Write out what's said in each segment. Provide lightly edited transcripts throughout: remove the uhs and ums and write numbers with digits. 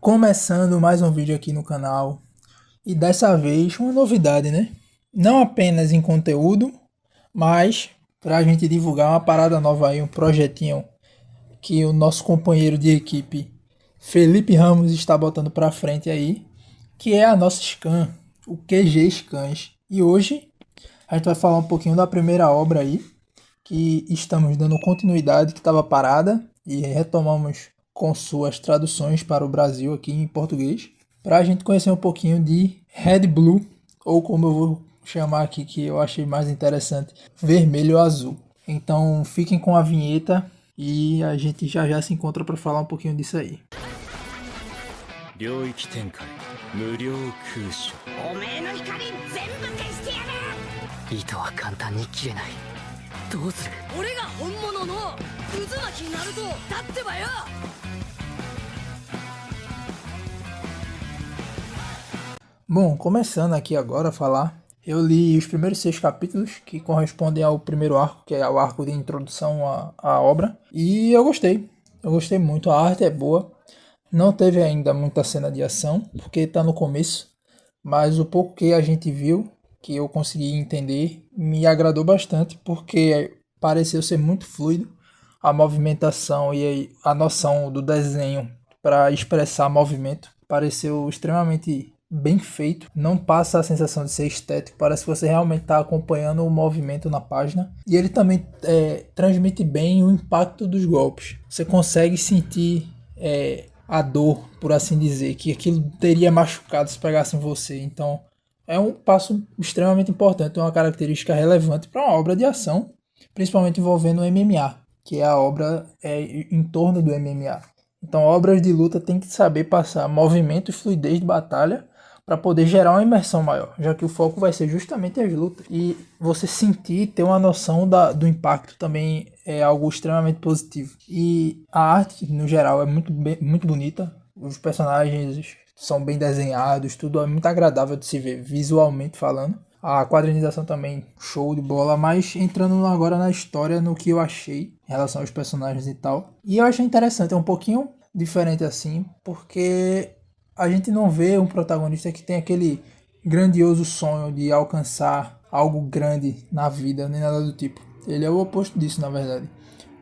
Começando mais um vídeo aqui no canal e dessa vez uma novidade, né? Não apenas em conteúdo, mas para a gente divulgar uma parada nova aí, um projetinho que o nosso companheiro de equipe Felipe Ramos está botando para frente aí, que é a nossa Scan, o QG Scans. E hoje a gente vai falar um pouquinho da primeira obra aí, que estamos dando continuidade, que estava parada e retomamos com suas traduções para o Brasil aqui em português, para a gente conhecer um pouquinho de Red Blue, ou como eu vou chamar aqui, que eu achei mais interessante, vermelho azul. Então fiquem com a vinheta e a gente já se encontra para falar um pouquinho disso aí. 領域展開無料空所おめえの怒り全部消してやる。糸は簡単に切れない。どうする？俺が本物の渦巻きナルトだってばよ。Bom, começando aqui agora a falar, eu li os primeiros 6 capítulos que correspondem ao primeiro arco, que é o arco de introdução à obra, e eu gostei muito, a arte é boa, não teve ainda muita cena de ação, porque está no começo, mas o pouco que a gente viu, que eu consegui entender, me agradou bastante, porque pareceu ser muito fluido, a movimentação e a noção do desenho para expressar movimento pareceu extremamente bem feito, não passa a sensação de ser estético, parece que você realmente está acompanhando o movimento na página, e ele também transmite bem o impacto dos golpes, você consegue sentir a dor, por assim dizer, que aquilo teria machucado se pegasse em você, então é um passo extremamente importante, uma característica relevante para uma obra de ação, principalmente envolvendo o MMA, que é a obra em torno do MMA. Então, obras de luta tem que saber passar movimento e fluidez de batalha para poder gerar uma imersão maior, já que o foco vai ser justamente as lutas. E você sentir, ter uma noção do impacto também é algo extremamente positivo. E a arte, no geral, é muito bonita. Os personagens são bem desenhados, tudo é muito agradável de se ver, visualmente falando. A quadrinização também, show de bola, mas entrando agora na história, no que eu achei em relação aos personagens e tal. E eu achei interessante, é um pouquinho diferente assim, porque a gente não vê um protagonista que tem aquele grandioso sonho de alcançar algo grande na vida, nem nada do tipo. Ele é o oposto disso, na verdade.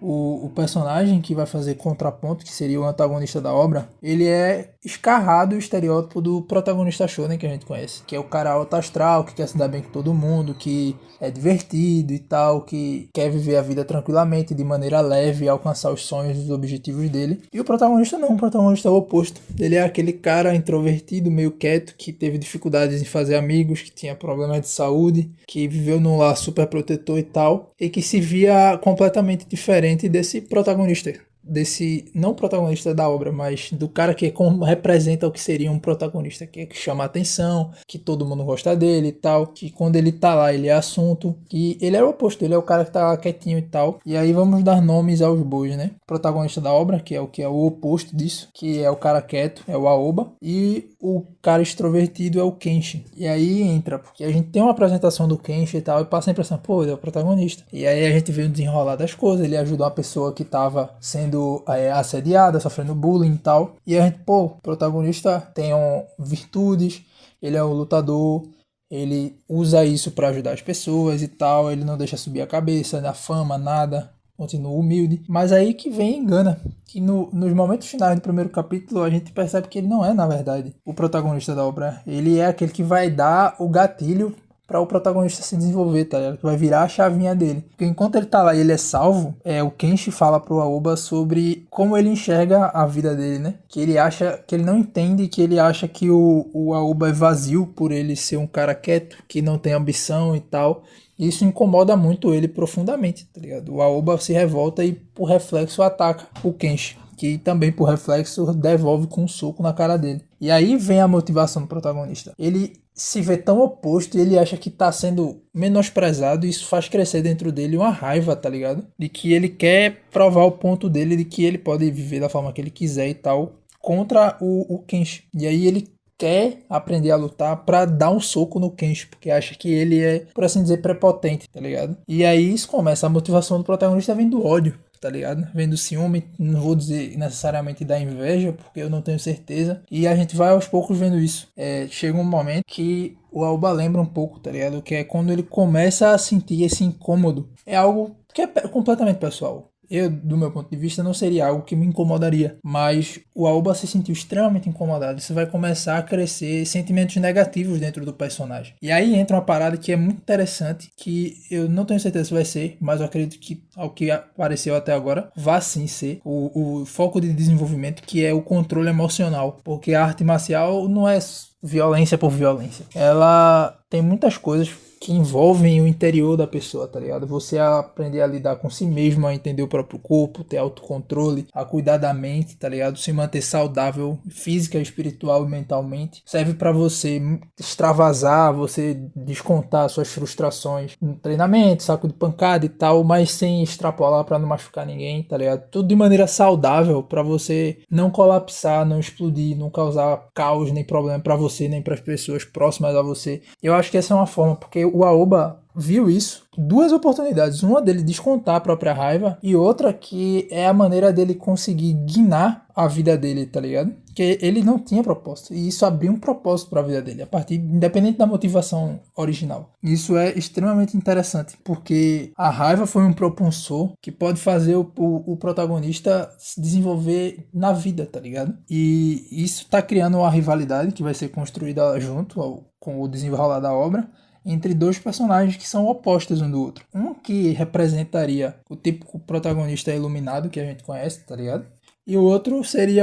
O personagem que vai fazer contraponto, que seria o antagonista da obra, ele é escarrado o estereótipo do protagonista shonen que a gente conhece, que é o cara alto astral, que quer se dar bem com todo mundo, que é divertido e tal, que quer viver a vida tranquilamente, de maneira leve, alcançar os sonhos e os objetivos dele. E o protagonista não, o protagonista é o oposto. Ele é aquele cara introvertido, meio quieto, que teve dificuldades em fazer amigos, que tinha problemas de saúde, que viveu num lar super protetor e tal, e que se via completamente diferente desse protagonista, desse não protagonista da obra, mas do cara que representa o que seria um protagonista, que chama a atenção, que todo mundo gosta dele e tal, que quando ele tá lá ele é assunto, que ele é o oposto, ele é o cara que tá lá quietinho e tal. E aí vamos dar nomes aos bois, né? O protagonista da obra, que é o oposto disso, que é o cara quieto, é o Aoba, e o cara extrovertido é o Kenshin. E aí entra, porque a gente tem uma apresentação do Kenshin e tal, e passa a impressão, pô, ele é o protagonista. E aí a gente vê o desenrolar das coisas, ele ajuda uma pessoa que tava sendo assediada, sofrendo bullying e tal. E a gente, pô, o protagonista tem virtudes, ele é um lutador, ele usa isso para ajudar as pessoas e tal, ele não deixa subir a cabeça, da fama, nada, continua humilde. Mas aí que vem e engana, que nos momentos finais do primeiro capítulo a gente percebe que ele não é, na verdade, o protagonista da obra. Ele é aquele que vai dar o gatilho para o protagonista se desenvolver, tá ligado? Que vai virar a chavinha dele. Porque enquanto ele tá lá e ele é salvo, o Kenshi fala pro Aoba sobre como ele enxerga a vida dele, né? Que ele acha, que ele não entende, que ele acha que o Aoba é vazio por ele ser um cara quieto, que não tem ambição e tal. E isso incomoda muito ele profundamente, tá ligado? O Aoba se revolta e por reflexo ataca o Kenshi, que também por reflexo devolve com um soco na cara dele. E aí vem a motivação do protagonista. Ele se vê tão oposto e ele acha que tá sendo menosprezado, e isso faz crescer dentro dele uma raiva, tá ligado? De que ele quer provar o ponto dele, de que ele pode viver da forma que ele quiser e tal, contra o Kenshi. E aí ele quer aprender a lutar pra dar um soco no Kenshi, porque acha que ele é, por assim dizer, prepotente, tá ligado? E aí isso começa, a motivação do protagonista vem do ódio. tá ligado? Vem do ciúme, não vou dizer necessariamente da inveja, porque eu não tenho certeza. E a gente vai aos poucos vendo isso. Chega um momento que o Aoba lembra um pouco, tá ligado? Que é quando ele começa a sentir esse incômodo. É algo que é completamente pessoal. Eu, do meu ponto de vista, não seria algo que me incomodaria. Mas o Aoba se sentiu extremamente incomodado. Isso vai começar a crescer sentimentos negativos dentro do personagem. E aí entra uma parada que é muito interessante, que eu não tenho certeza se vai ser, mas eu acredito que, ao que apareceu até agora, vai sim ser o foco de desenvolvimento, que é o controle emocional. Porque a arte marcial não é violência por violência. Ela tem muitas coisas que envolvem o interior da pessoa, tá ligado? Você aprender a lidar com si mesmo, a entender o próprio corpo, ter autocontrole, a cuidar da mente, tá ligado? Se manter saudável, física, espiritual e mentalmente. Serve pra você extravasar, você descontar suas frustrações no treinamento, saco de pancada e tal, mas sem extrapolar pra não machucar ninguém, tá ligado? Tudo de maneira saudável pra você não colapsar, não explodir, não causar caos nem problema pra você, nem pras pessoas próximas a você. Eu acho que essa é uma forma, porque o Aoba viu isso, duas oportunidades, uma dele descontar a própria raiva e outra que é a maneira dele conseguir guinar a vida dele, tá ligado? Que ele não tinha propósito e isso abriu um propósito para a vida dele, a partir independente da motivação original. Isso é extremamente interessante, porque a raiva foi um propulsor que pode fazer o protagonista se desenvolver na vida, tá ligado? E isso tá criando uma rivalidade que vai ser construída junto com o desenrolar da obra, entre dois personagens que são opostos um do outro. Um que representaria o típico protagonista iluminado que a gente conhece, tá ligado? E o outro seria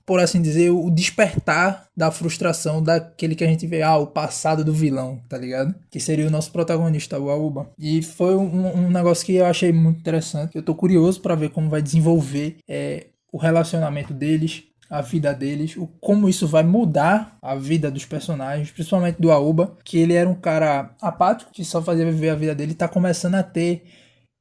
por assim dizer, o despertar da frustração daquele que a gente vê, o passado do vilão, tá ligado? Que seria o nosso protagonista, o Aoba. E foi um negócio que eu achei muito interessante. Eu tô curioso pra ver como vai desenvolver o relacionamento deles, a vida deles, como isso vai mudar a vida dos personagens, principalmente do Aoba, que ele era um cara apático, que só fazia viver a vida dele, tá começando a ter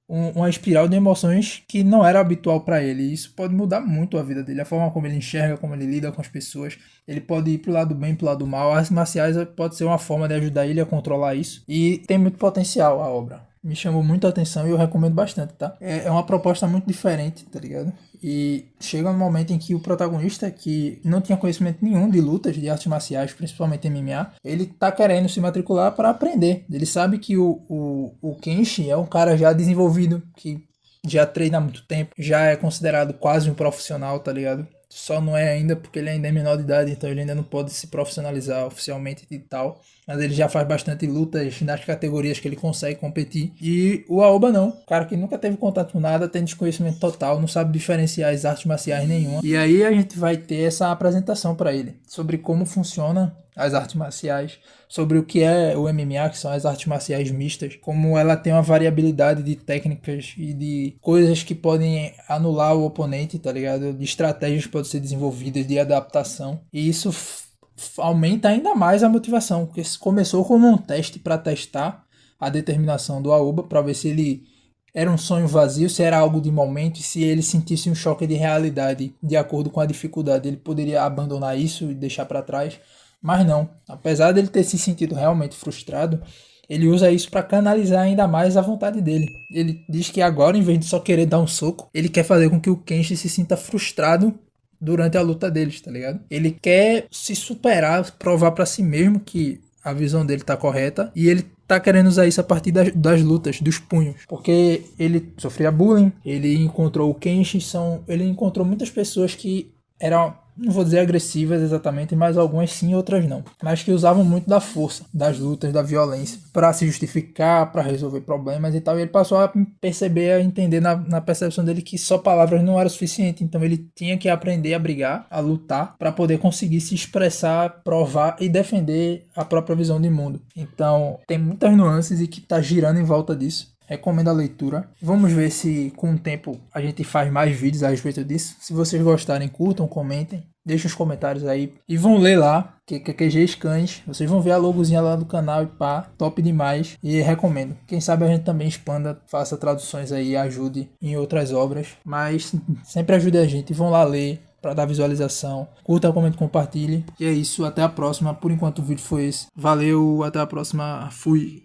uma espiral de emoções que não era habitual para ele. E isso pode mudar muito a vida dele, a forma como ele enxerga, como ele lida com as pessoas. Ele pode ir pro lado bem, pro lado mal. As artes marciais pode ser uma forma de ajudar ele a controlar isso. E tem muito potencial a obra. Me chamou muito a atenção e eu recomendo bastante, tá? É uma proposta muito diferente, tá ligado? E chega um momento em que o protagonista, que não tinha conhecimento nenhum de lutas, de artes marciais, principalmente MMA, ele tá querendo se matricular para aprender. Ele sabe que o Kenshi é um cara já desenvolvido, que já treina há muito tempo, já é considerado quase um profissional, tá ligado? Só não é ainda porque ele ainda é menor de idade, então ele ainda não pode se profissionalizar oficialmente e tal. Mas ele já faz bastante lutas nas categorias que ele consegue competir. E o Aoba não. O cara que nunca teve contato com nada, tem desconhecimento total, não sabe diferenciar as artes marciais nenhuma. E aí a gente vai ter essa apresentação para ele sobre como funciona as artes marciais, sobre o que é o MMA, que são as artes marciais mistas, como ela tem uma variabilidade de técnicas e de coisas que podem anular o oponente, tá ligado? De estratégias que podem ser desenvolvidas, de adaptação. E isso aumenta ainda mais a motivação, porque começou como um teste para testar a determinação do Aoba, para ver se ele era um sonho vazio, se era algo de momento, e se ele sentisse um choque de realidade de acordo com a dificuldade, ele poderia abandonar isso e deixar para trás. Mas não, apesar dele ter se sentido realmente frustrado, ele usa isso para canalizar ainda mais a vontade dele. Ele diz que agora, em vez de só querer dar um soco, ele quer fazer com que o Kenshi se sinta frustrado durante a luta deles, tá ligado? Ele quer se superar, provar para si mesmo que a visão dele tá correta, e ele tá querendo usar isso a partir das lutas, dos punhos. Porque ele sofria bullying, ele encontrou o Kenshi, ele encontrou muitas pessoas que eram, não vou dizer agressivas exatamente, mas algumas sim, outras não. Mas que usavam muito da força, das lutas, da violência, para se justificar, para resolver problemas e tal. E ele passou a perceber, a entender na percepção dele que só palavras não era suficiente. Então ele tinha que aprender a brigar, a lutar, para poder conseguir se expressar, provar e defender a própria visão de mundo. Então tem muitas nuances e que tá girando em volta disso. Recomendo a leitura. Vamos ver se com o tempo a gente faz mais vídeos a respeito disso. Se vocês gostarem, curtam, comentem. Deixem os comentários aí. E vão ler lá, que é QG Scans. Vocês vão ver a logozinha lá do canal e pá. Top demais. E recomendo. Quem sabe a gente também expanda, faça traduções aí e ajude em outras obras. Mas sempre ajude a gente. Vão lá ler para dar visualização. Curta, comente, compartilhe. E é isso. Até a próxima. Por enquanto o vídeo foi esse. Valeu. Até a próxima. Fui.